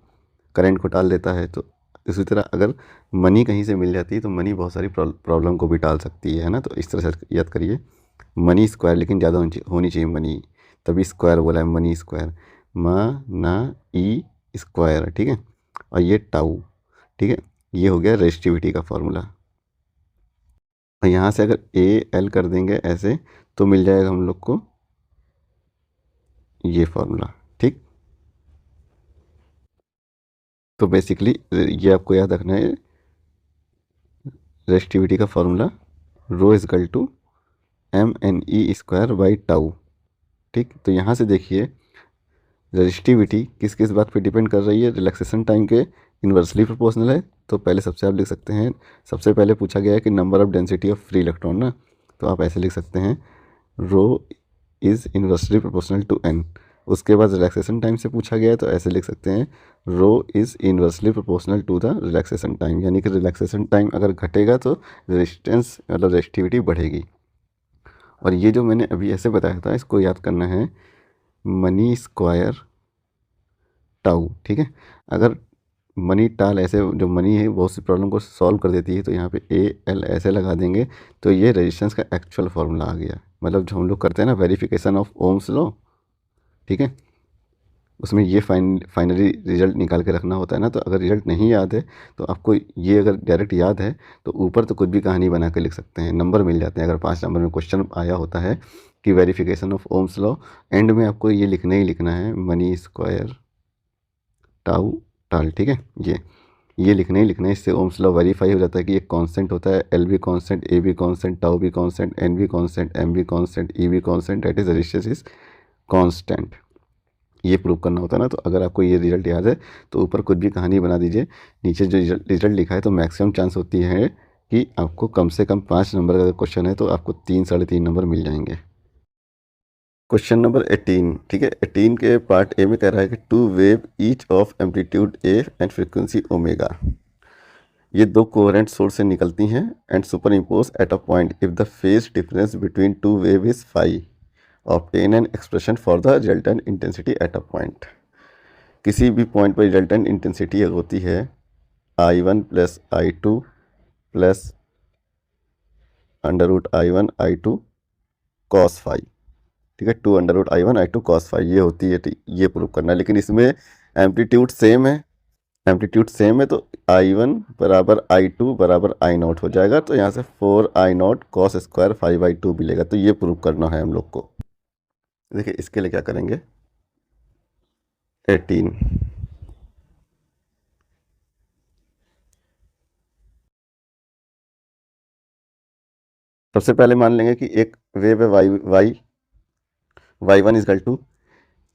करंट को टाल देता है, तो इसी तरह अगर मनी कहीं से मिल जाती है तो मनी बहुत सारी प्रॉब्लम को भी टाल सकती है ना। तो इस तरह से याद करिए, मनी स्क्वायर, लेकिन ज़्यादा होनी चाहिए मनी, तभी स्क्वायर बोला है, मनी स्क्वायर, म ना ई स्क्वायर, ठीक है। और ये टाउ, ठीक है, ये हो गया रेजिस्टिविटी का फॉर्मूला। और यहाँ से अगर ए एल कर देंगे ऐसे तो मिल जाएगा हम लोग को ये फॉर्मूला, ठीक। तो बेसिकली ये आपको याद रखना है, रेजिस्टिविटी का formula rho equal to m n e square by tau, ठीक। तो यहाँ से देखिए रेजिस्टिविटी किस किस बात पे डिपेंड कर रही है, रिलैक्सेशन टाइम के इन्वर्सली प्रोपोर्शनल है। तो पहले सबसे आप लिख सकते हैं, सबसे पहले पूछा गया है कि number of density of free electron ना, तो आप ऐसे लिख सकते हैं rho is inversely proportional to n. उसके बाद रिलैक्सेशन टाइम से पूछा गया है तो ऐसे लिख सकते हैं rho is inversely proportional to the relaxation time, यानी कि रिलैक्सेशन टाइम अगर घटेगा तो रेजिस्टेंस मतलब रेजिस्टिविटी बढ़ेगी। और ये जो मैंने अभी ऐसे बताया था इसको याद करना है, मनी स्क्वायर टाउ, ठीक है। अगर मनी टाल ऐसे, जो मनी है बहुत सी प्रॉब्लम को सॉल्व कर देती है, तो यहाँ पे ए एल ऐसे लगा देंगे तो ये रेजिस्टेंस का एक्चुअल फार्मूला आ गया। मतलब जो हम लोग करते हैं ना वेरिफिकेशन ऑफ ओम्स लॉ, ठीक है, उसमें ये फाइनली रिजल्ट निकाल के रखना होता है ना। तो अगर रिजल्ट नहीं याद है तो आपको ये अगर डायरेक्ट याद है तो ऊपर तो कुछ भी कहानी बना के लिख सकते हैं, नंबर मिल जाते हैं। अगर 5 नंबर में क्वेश्चन आया होता है कि verification of Ohm's law, and में आपको ये लिखना ही लिखना है मनी स्क्वायर टाउ टाल, ठीक है। ये लिखना ही लिखना है, इससे ओम्स लॉ वेरीफाई हो जाता है कि ये कांस्टेंट होता है, एल भी कांस्टेंट, ए भी कांस्टेंट, टाउ भी कांस्टेंट, एन भी कांस्टेंट, एम भी कांस्टेंट, ई भी constant, that is resistance is constant. ये प्रूव करना होता है ना। तो अगर आपको ये रिजल्ट याद है तो ऊपर कुछ भी कहानी बना दीजिए, नीचे जो रिजल्ट लिखा है तो मैक्सिमम चांस होती है कि आपको कम से कम 5 नंबर का क्वेश्चन है तो आपको 3 साढ़े 3 नंबर मिल जाएंगे। क्वेश्चन नंबर 18, ठीक है। 18 के पार्ट ए में कह रहा है कि two wave each of amplitude A and frequency omega, ये दो कोहेरेंट सोर्स से निकलती हैं and superimpose at a point if the phase difference between two wave is phi, obtain an expression for the resultant intensity at a point. किसी भी point पर resultant intensity होती है I1 plus I2 plus √I1 I2 cos phi, ठीक है, 2 √I1 I2 cos phi ये होती है, ये प्रूव करना है। लेकिन इसमें एम्पलीट्यूड सेम है, एम्पलीट्यूड सेम है, तो I1 बराबर I2 बराबर I0 हो जाएगा। तो यहाँ से 4I0 कॉस स्क्वायर 5/2 मिलेगा। तो ये प्रूव करना है हम लोग को। देखिए इसके लिए क्या करेंगे, 18, सबसे पहले मान लेंगे कि एक वेव है y1 equal to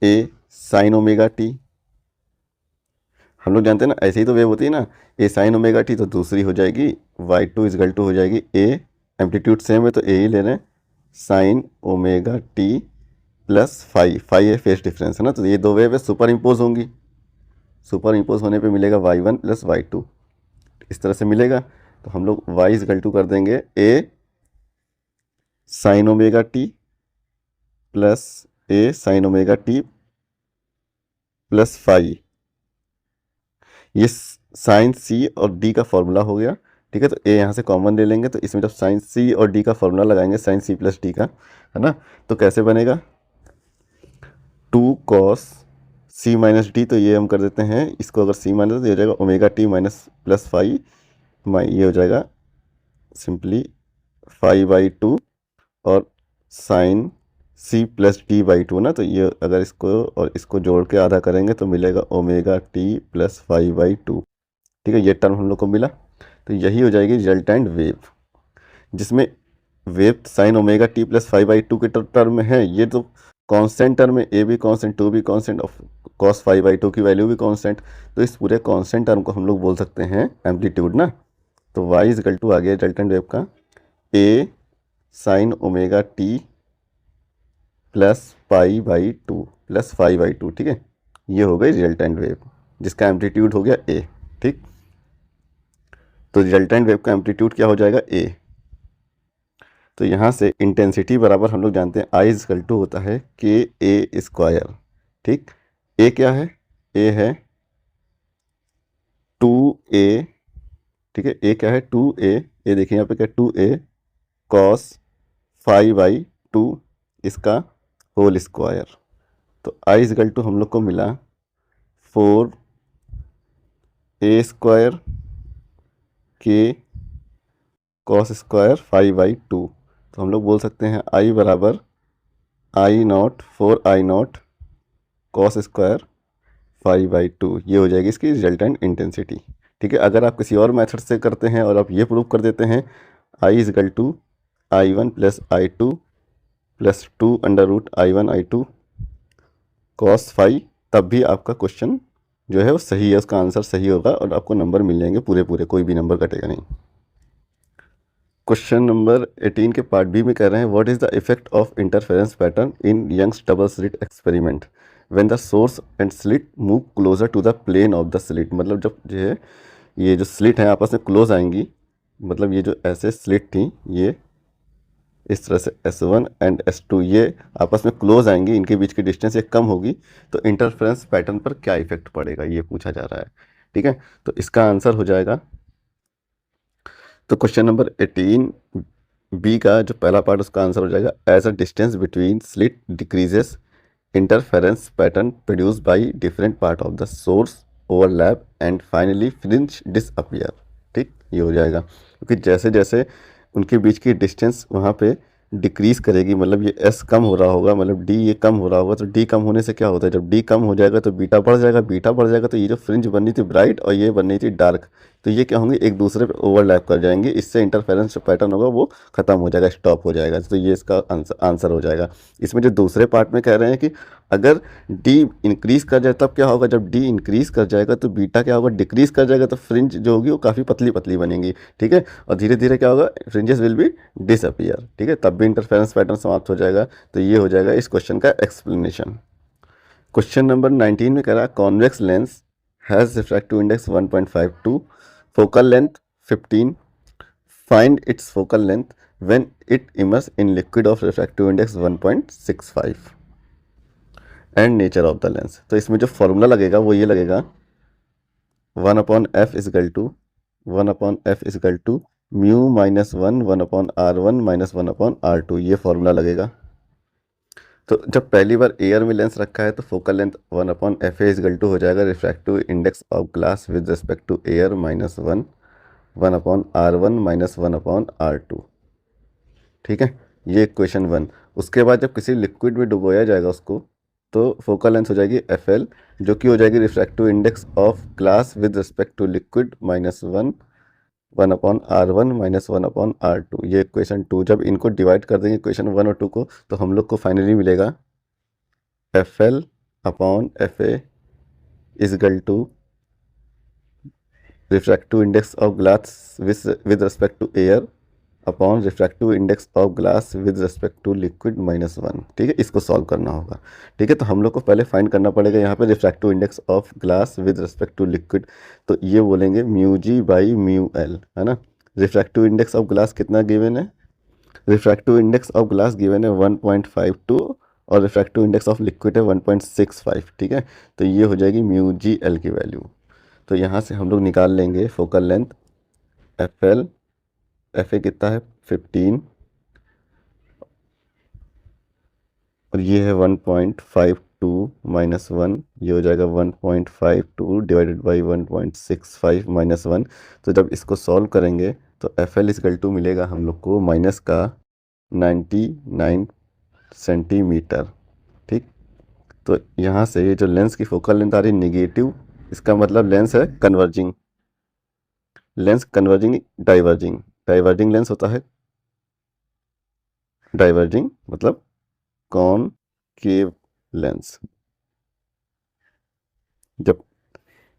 A sine omega t. हम लोग जानते हैं ना, ऐसे ही तो वेव होती है ना, ए साइन ओमेगा टी, तो दूसरी हो जाएगी y2 इजकल टू हो जाएगी ए, एम्पलीट्यूड सेम है तो ए ही ले रहे हैं, sine omega T plus phi है फेस डिफरेंस है ना। तो ये दो वेव है सुपर इम्पोज होंगी, सुपर इम्पोज होने पे मिलेगा y1 प्लस y2, इस तरह से मिलेगा। तो हम लोग y इजकल टू कर देंगे A sine omega T plus A sine omega T plus phi, ये साइन सी और डी का फॉर्मूला हो गया, ठीक है। तो ए यहाँ से कॉमन ले लेंगे, तो इसमें जब साइन सी और डी का फॉर्मूला लगाएंगे, साइन सी प्लस डी का, है ना, तो कैसे बनेगा 2 कॉस सी माइनस डी। तो ये हम कर देते हैं, इसको अगर सी माइनस तो ये हो जाएगा omega T minus plus phi, ये हो जाएगा सिंपली 5/2 और sine C plus D by 2 ना। तो ये अगर इसको और इसको जोड़ के आधा करेंगे तो मिलेगा ओमेगा टी प्लस 5/2, ठीक है। ये टर्म हम लोग को मिला। तो यही हो जाएगी रिजल्टेंट वेव, जिसमें wave sign omega T plus 5/2 के टर्म में है। ये तो कांस्टेंट टर्म में, ए भी कांस्टेंट, 2 भी कांस्टेंट, ऑफ कॉस 5/2 की वैल्यू भी कांस्टेंट। तो इस पूरे कांस्टेंट टर्म को हम लोग बोल सकते हैं एम्पलीट्यूड ना। तो y इजकल टू आ गया रिजल्टेंट वेव का A sine omega T plus pi by two plus 5/2, ठीक है। ये हो गई रिजल्टेंट वेव जिसका एम्पलीट्यूड हो गया ए, ठीक। तो रिजल्टेंट वेव का एम्पलीट्यूड क्या हो जाएगा ए। तो यहाँ से इंटेंसिटी बराबर हम लोग जानते हैं आई इजकल टू होता है के ए स्क्वायर, ठीक। ए क्या है, ए है 2a, ठीक है। ए क्या है 2a, ये देखिए यहाँ पे क्या 2a कॉस 5/2 इसका होल स्क्वायर। तो आई इजकल टू हम लोग को मिला 4a² के कॉस स्क्वायर 5/2। तो हम लोग बोल सकते हैं आई बराबर I0 4I0 कॉस स्क्वायर 5/2। ये हो जाएगी इसकी रिजल्टेंट इंटेंसिटी, ठीक है। अगर आप किसी और मेथड से करते हैं और आप ये प्रूव कर देते हैं I is equal to I1 plus I2 plus 2√I1I2 cos 5, तब भी आपका क्वेश्चन जो है वो सही है, उसका आंसर सही होगा और आपको नंबर मिल जाएंगे पूरे पूरे, कोई भी नंबर कटेगा नहीं। क्वेश्चन नंबर 18 के पार्ट बी में कह रहे हैं what is the effect of interference pattern in Young's double slit experiment when the source and slit move closer to the plane of the slit. मतलब जब जो है ये जो स्लिट है आपस में क्लोज आएंगी, मतलब ये जो ऐसे स्लिट थी ये इस तरह से S1 एंड S2 ये आपस में क्लोज आएंगी, इनके बीच की डिस्टेंस ये कम होगी, तो इंटरफेरेंस पैटर्न पर क्या इफेक्ट पड़ेगा ये पूछा जा रहा है, ठीक है। तो इसका आंसर हो जाएगा, तो क्वेश्चन नंबर 18 बी का जो पहला पार्ट उसका आंसर हो जाएगा as a distance between slit decreases interference pattern produce by different part of the source overlap and finally fringe disappear, ठीक। ये हो जाएगा क्योंकि जैसे जैसे उनके बीच की डिस्टेंस वहाँ पे डिक्रीज करेगी, मतलब ये एस कम हो रहा होगा, मतलब डी ये कम हो रहा होगा, तो डी कम होने से क्या होता है, जब डी कम हो जाएगा तो बीटा बढ़ जाएगा, बीटा बढ़ जाएगा तो ये जो फ्रिंज बननी थी ब्राइट और ये बननी थी डार्क, तो ये क्या होंगे एक दूसरे पे ओवरलैप कर जाएंगे, इससे इंटरफेरेंस जो पैटर्न होगा वो खत्म हो जाएगा, स्टॉप हो जाएगा। तो ये इसका आंसर हो जाएगा। इसमें जो दूसरे पार्ट में कह रहे हैं कि अगर डी इंक्रीज कर जाए तब क्या होगा, जब डी इंक्रीज कर जाएगा तो बीटा क्या होगा डिक्रीज कर जाएगा, तो फ्रिंज जो होगी वो काफ़ी पतली पतली बनेंगी, ठीक है। और धीरे धीरे क्या होगा फ्रिंजेस विल बी डिसअपियर, ठीक है, तब भी इंटरफेरेंस पैटर्न समाप्त हो जाएगा। तो ये हो जाएगा इस क्वेश्चन का एक्सप्लेनेशन। क्वेश्चन नंबर 19 में कह रहा है convex lens has refractive index 1.52, focal length 15, find its focal length when it immerse in liquid of refractive index 1.65 and nature of the lens. तो इसमें जो फॉर्मूला लगेगा वो ये लगेगा 1/f is equal to 1/f is equal to mu minus 1/r1 minus 1/r2, ये formula लगेगा। तो जब पहली बार एयर में लेंस रखा है तो focal length 1/fa is equal to हो जाएगा refractive index of glass with respect to air minus 1/r1 minus 1/r2, ठीक है। ये क्वेश्चन 1। उसके बाद जब किसी लिक्विड में डुबोया जाएगा उसको तो फोकल लेंथ हो जाएगी FL, जो कि हो जाएगी refractive index of glass with respect to liquid minus 1/r1 minus 1/r2। ये क्वेश्चन 2। जब इनको डिवाइड कर देंगे क्वेश्चन 1 और 2 को तो हम लोग को फाइनली मिलेगा FL/FA is equal to refractive index of glass with respect to air upon refractive index of glass with respect to liquid minus 1, ठीक है। इसको सॉल्व करना होगा, ठीक है। तो हम लोग को पहले फाइंड करना पड़ेगा यहाँ पे refractive index of glass with respect to liquid, तो ये बोलेंगे mu G by mu L, है ना। रिफ्रैक्टिव इंडेक्स ऑफ ग्लास कितना गिवन है, refractive index of glass given है 1.52 और रिफ्रैक्टिव इंडेक्स ऑफ लिक्विड है 1.65, ठीक है। तो ये हो जाएगी म्यू जी एल की वैल्यू। तो यहाँ से हम लोग निकाल लेंगे फोकल लेंथ FL, FA कितना है 15 और ये है 1.52 माइनस 1, ये हो जाएगा 1.52 डिवाइडेड बाई 1.65 माइनस 1। तो जब इसको सॉल्व करेंगे तो FL इजकल टू मिलेगा हम लोग को माइनस का 99 सेंटीमीटर, ठीक। तो यहाँ से ये जो लेंस की फोकल लेंथ आ रही है नेगेटिव, इसका मतलब लेंस है converging, lens converging diverging, diverging lens होता है, डाइवर्जिंग मतलब कॉनकेव लेंस। जब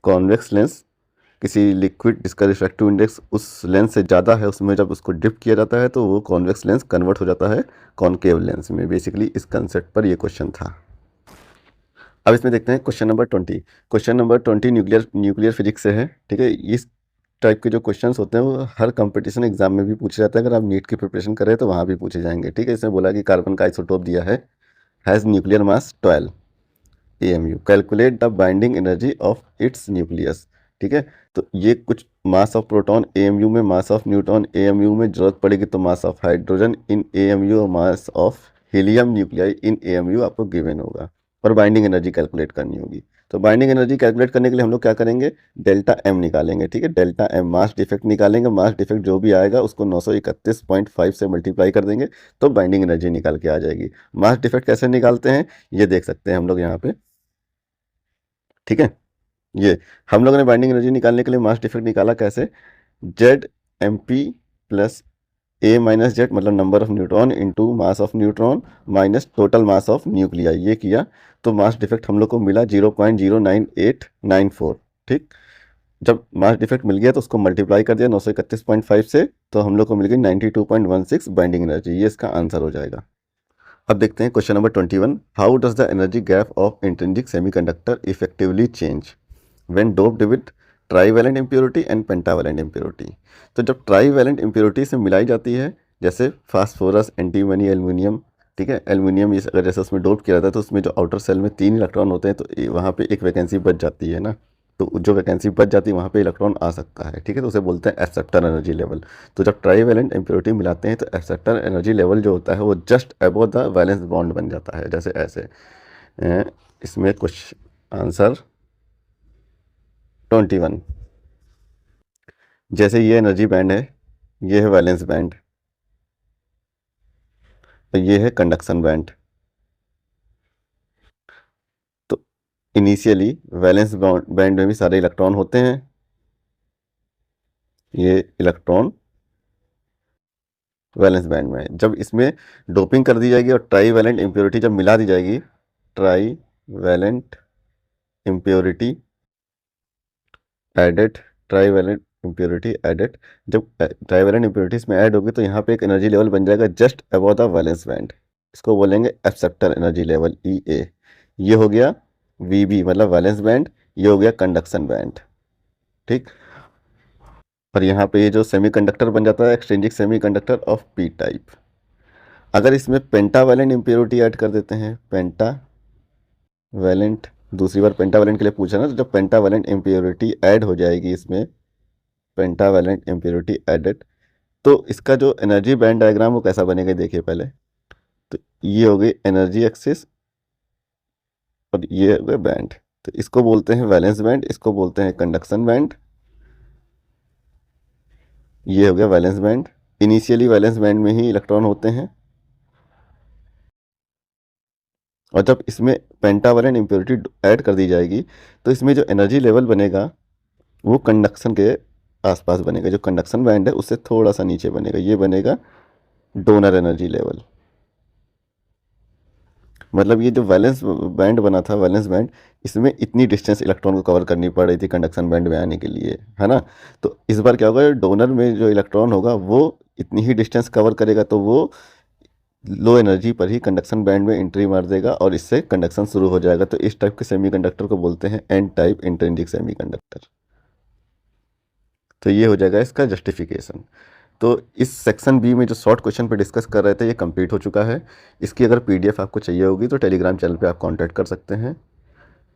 कॉन्वेक्स लेंस किसी लिक्विड जिसका रिफ्रैक्टिव इंडेक्स उस लेंस से ज़्यादा है, उसमें जब उसको डिप किया जाता है तो वो कॉन्वेक्स लेंस कन्वर्ट हो जाता है कॉनकेव लेंस में। बेसिकली इस कंसेप्ट पर ये क्वेश्चन था। अब इसमें देखते हैं question number 20। Question number 20 nuclear physics से है। ठीक है, इस टाइप के जो क्वेश्चंस होते हैं वो हर कंपटीशन एग्जाम में भी पूछे जाते हैं। अगर आप नीट की प्रिपरेशन करें तो वहाँ भी पूछे जाएंगे। ठीक है, इसमें बोला कि कार्बन का आइसोटोप दिया है, has nuclear mass 12 AMU, calculate the binding energy of its nucleus. ठीक है, तो ये कुछ मास ऑफ प्रोटॉन AMU में, मास ऑफ न्यूट्रॉन AMU में, जरूरत पड़ेगी तो mass of hydrogen in AMU और mass of helium nuclei in AMU आपको गिवन होगा और बाइंडिंग एनर्जी कैलकुलेट करनी होगी। तो बाइंडिंग एनर्जी कैलकुलेट करने के लिए हम लोग क्या करेंगे, डेल्टा M निकालेंगे। ठीक है, डेल्टा M मास डिफेक्ट निकालेंगे। मास डिफेक्ट जो भी आएगा उसको 931.5 से मल्टीप्लाई कर देंगे तो बाइंडिंग एनर्जी निकाल के आ जाएगी। मास डिफेक्ट कैसे निकालते हैं ये देख सकते हैं हम लोग यहाँ पे। ठीक है, ये हम लोगों ने बाइंडिंग एनर्जी निकालने के लिए मास डिफेक्ट निकाला कैसे, ZMP plus A minus Z मतलब number of neutron into mass of neutron minus total mass of nuclei, ये किया तो मास डिफेक्ट हम लोग को मिला 0.09894। ठीक, जब मास डिफेक्ट मिल गया तो उसको मल्टीप्लाई कर दिया 931.5 से तो हम लोग को मिल गई 92.16 बाइंडिंग एनर्जी। ये इसका आंसर हो जाएगा। अब देखते हैं question number 21। How does the energy gap of intrinsic semiconductor effectively change when doped with trivalent impurity and pentavalent impurity. तो जब ट्राईवैलेंट इम्प्योरिटी से मिलाई जाती है, जैसे फास्फोरस, एंटीमनी, एल्यूमिनियम। ठीक है, एल्यूमिनियम अगर जैसे उसमें डोप किया जाता है तो उसमें जो आउटर सेल में 3 इलेक्ट्रॉन होते हैं तो वहाँ पे एक वैकेंसी बच जाती है ना, तो जो वैकेंसी बच जाती है वहाँ पे इलेक्ट्रॉन आ सकता है। ठीक है, तो उसे बोलते हैं एक्सेप्टर एनर्जी लेवल। तो जब ट्राईवैलेंट इम्प्योरिटी मिलाते हैं तो एक्सेप्टर एनर्जी लेवल जो होता है वो just above the valence bond बन जाता है। जैसे ऐसे इसमें कुछ आंसर 21, जैसे ये एनर्जी बैंड है, ये है वैलेंस बैंड, तो ये है कंडक्शन बैंड। तो इनिशियली वैलेंस बैंड में भी सारे इलेक्ट्रॉन होते हैं, ये इलेक्ट्रॉन वैलेंस बैंड में है। जब इसमें डोपिंग कर दी जाएगी और ट्राई वैलेंट इम्प्योरिटी जब मिला दी जाएगी, trivalent impurity added, trivalent impurity added, जब ट्राई वैलेंट इम्प्योरिटी इसमें ऐड होगी तो यहाँ पे एक एनर्जी लेवल बन जाएगा just above the valence band. इसको बोलेंगे एक्सेप्टर एनर्जी लेवल EA। ये हो गया VB मतलब वैलेंस बैंड, ये हो गया कंडक्शन बैंड। ठीक, और यहाँ पे ये जो सेमीकंडक्टर बन जाता है extrinsic semiconductor of P type. अगर इसमें पेंटावैलेंट इम्प्योरिटी ऐड कर देते हैं, पेंटावैलेंट, दूसरी बार पेंटावैलेंट के लिए पूछा ना, तो जब पेंटावैलेंट इम्प्योरिटी ऐड हो जाएगी इसमें, पेंटावैलेंट इम्प्योरिटी एडेड, तो इसका जो एनर्जी बैंड डायग्राम वो कैसा बनेगा देखिए पहले। तो ये हो गई एनर्जी एक्सिस और ये हो गया बैंड। तो इसको बोलते हैं वैलेंस बैंड, इसको बोलते हैं कंडक्शन बैंड। ये हो गया valence band. Initially valence band में ही इलेक्ट्रॉन होते हैं और जब इसमें पेंटावैलेंट इम्प्योरिटी ऐड कर दी जाएगी तो इसमें जो एनर्जी लेवल बनेगा वो कंडक्शन के आसपास बनेगा। जो कंडक्शन बैंड है उससे थोड़ा सा नीचे बनेगा, ये बनेगा डोनर एनर्जी लेवल। मतलब ये जो वैलेंस बैंड बना था, वैलेंस बैंड, इसमें इतनी डिस्टेंस इलेक्ट्रॉन को कवर करनी पड़ रही थी कंडक्शन बैंड में आने के लिए, है ना। तो इस बार क्या होगा, डोनर में जो इलेक्ट्रॉन होगा वो इतनी ही डिस्टेंस कवर करेगा तो वो लो एनर्जी पर ही कंडक्शन बैंड में एंट्री मार देगा और इससे कंडक्शन शुरू हो जाएगा। तो इस टाइप के सेमीकंडक्टर को बोलते हैं एन टाइप इंट्रिंसिक सेमीकंडक्टर। तो ये हो जाएगा इसका जस्टिफिकेशन। तो इस सेक्शन बी में जो शॉर्ट क्वेश्चन पे डिस्कस कर रहे थे ये कंप्लीट हो चुका है। इसकी अगर PDF आपको चाहिए होगी तो टेलीग्राम चैनल पे आप कांटेक्ट कर सकते हैं।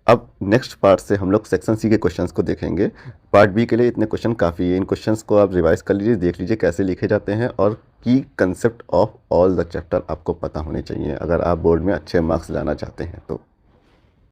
अब नेक्स्ट पार्ट से हम लोग सेक्शन सी के क्वेश्चंस को देखेंगे। पार्ट बी के लिए इतने क्वेश्चन काफ़ी है। इन क्वेश्चंस को आप रिवाइज कर लीजिए, देख लीजिए कैसे लिखे जाते हैं और की concept of all the chapter आपको पता होने चाहिए अगर आप बोर्ड में अच्छे मार्क्स लाना चाहते हैं तो।